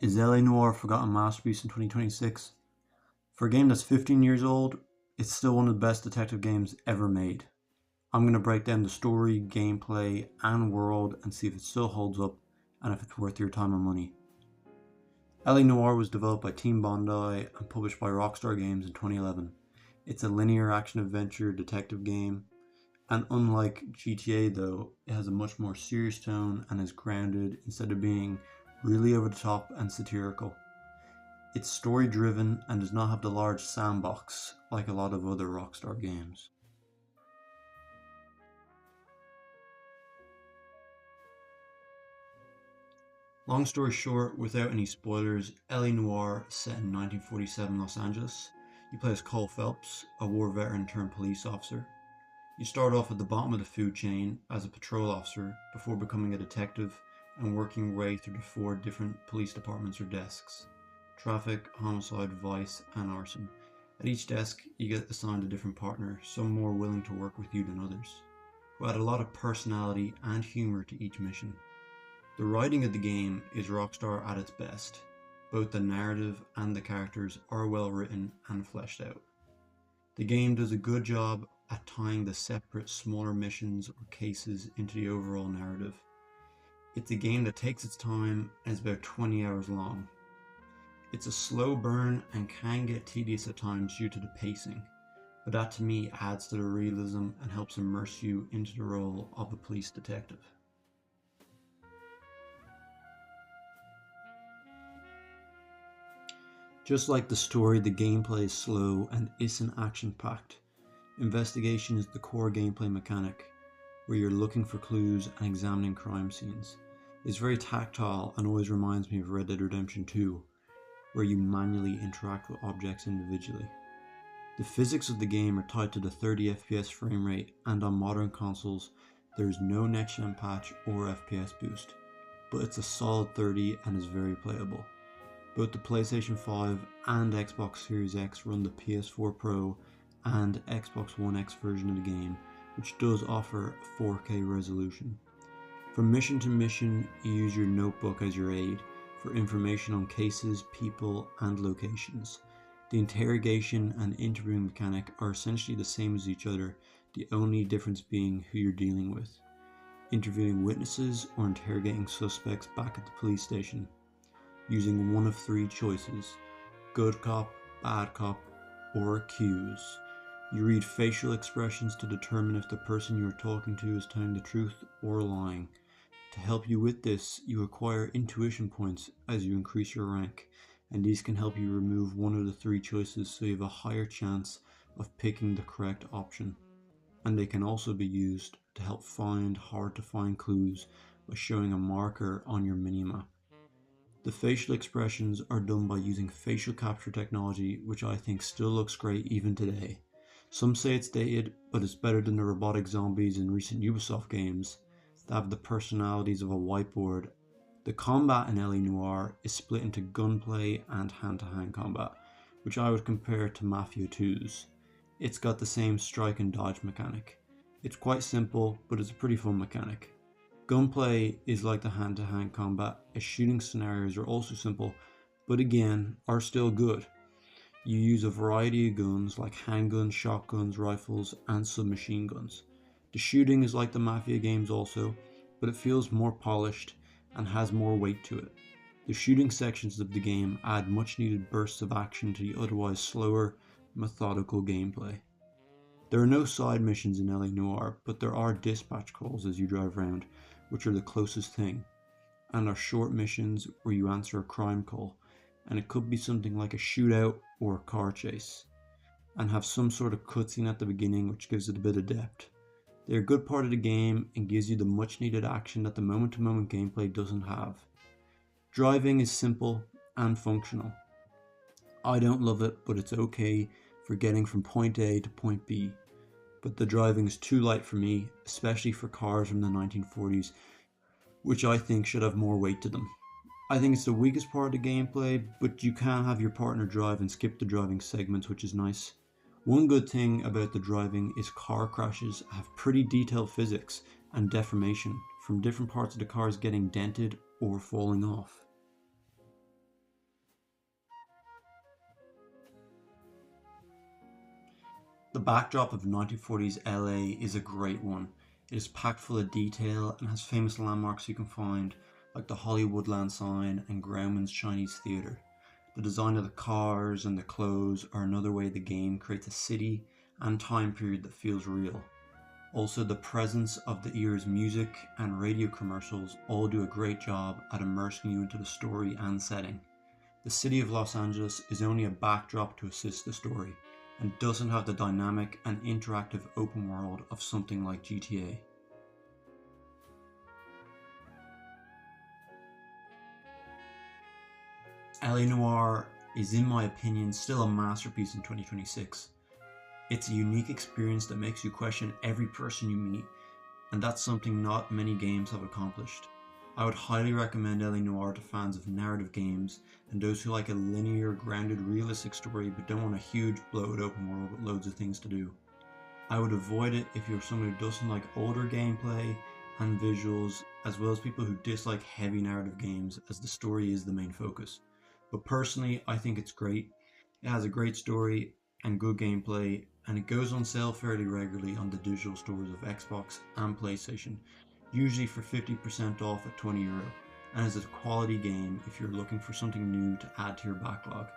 Is LA Noire a forgotten masterpiece in 2026? For a game that's 15 years old, it's still one of the best detective games ever made. I'm going to break down the story, gameplay, and world and see if it still holds up and if it's worth your time and money. LA Noire was developed by Team Bondi and published by Rockstar Games in 2011. It's a linear action-adventure detective game, and unlike GTA though, it has a much more serious tone and is grounded instead of being really over the top and satirical. It's story driven and does not have the large sandbox like a lot of other Rockstar games. Long story short, without any spoilers, LA Noire is set in 1947 Los Angeles. You play as Cole Phelps, a war veteran turned police officer. You start off at the bottom of the food chain as a patrol officer before becoming a detective and working your way through the 4 different police departments or desks: traffic, homicide, vice, and arson. At each desk, you get assigned a different partner, some more willing to work with you than others, who add a lot of personality and humour to each mission. The writing of the game is Rockstar at its best. Both the narrative and the characters are well written and fleshed out. The game does a good job at tying the separate smaller missions or cases into the overall narrative. It's a game that takes its time and is about 20 hours long. It's a slow burn and can get tedious at times due to the pacing, but that to me adds to the realism and helps immerse you into the role of a police detective. Just like the story, the gameplay is slow and isn't action-packed. Investigation is the core gameplay mechanic, where you're looking for clues and examining crime scenes. It's very tactile and always reminds me of Red Dead Redemption 2, where you manually interact with objects individually. The physics of the game are tied to the 30 FPS frame rate, and on modern consoles there is no next-gen patch or FPS boost, but it's a solid 30 and is very playable. Both the PlayStation 5 and Xbox Series X run the PS4 Pro and Xbox One X version of the game, which does offer a 4K resolution. From mission to mission, you use your notebook as your aid for information on cases, people, and locations. The interrogation and interviewing mechanic are essentially the same as each other, the only difference being who you're dealing with. Interviewing witnesses or interrogating suspects back at the police station, using one of 3 choices: good cop, bad cop, or accuse. You read facial expressions to determine if the person you are talking to is telling the truth or lying. To help you with this, you acquire intuition points as you increase your rank, and these can help you remove one of the 3 choices so you have a higher chance of picking the correct option. And they can also be used to help find hard to find clues by showing a marker on your minimap. The facial expressions are done by using facial capture technology, which I think still looks great even today. Some say it's dated, but it's better than the robotic zombies in recent Ubisoft games that have the personalities of a whiteboard. The combat in LA Noire is split into gunplay and hand-to-hand combat, which I would compare to Mafia 2's. It's got the same strike and dodge mechanic. It's quite simple, but it's a pretty fun mechanic. Gunplay is like the hand-to-hand combat, as shooting scenarios are also simple, but again, are still good. You use a variety of guns like handguns, shotguns, rifles, and submachine guns. The shooting is like the Mafia games also, but it feels more polished and has more weight to it. The shooting sections of the game add much needed bursts of action to the otherwise slower, methodical gameplay. There are no side missions in LA Noire, but there are dispatch calls as you drive around, which are the closest thing, and are short missions where you answer a crime call, and it could be something like a shootout or a car chase, and have some sort of cutscene at the beginning which gives it a bit of depth. They're a good part of the game and gives you the much needed action that the moment to moment gameplay doesn't have. Driving is simple and functional. I don't love it, but it's okay for getting from point A to point B. But the driving is too light for me, especially for cars from the 1940s, which I think should have more weight to them. I think it's the weakest part of the gameplay, but you can have your partner drive and skip the driving segments, which is nice. One good thing about the driving is car crashes have pretty detailed physics and deformation from different parts of the cars getting dented or falling off. The backdrop of 1940s LA is a great one. It is packed full of detail and has famous landmarks you can find, like the Hollywoodland sign and Grauman's Chinese Theatre. The design of the cars and the clothes are another way the game creates a city and time period that feels real. Also, the presence of the era's music and radio commercials all do a great job at immersing you into the story and setting. The city of Los Angeles is only a backdrop to assist the story, and doesn't have the dynamic and interactive open world of something like GTA. LA Noire is, in my opinion, still a masterpiece in 2026. It's a unique experience that makes you question every person you meet, and that's something not many games have accomplished. I would highly recommend LA Noire to fans of narrative games and those who like a linear, grounded, realistic story but don't want a huge, bloated open world with loads of things to do. I would avoid it if you're someone who doesn't like older gameplay and visuals, as well as people who dislike heavy narrative games as the story is the main focus. But personally, I think it's great. It has a great story and good gameplay, and it goes on sale fairly regularly on the digital stores of Xbox and PlayStation, usually for 50% off at €20, and is a quality game if you're looking for something new to add to your backlog.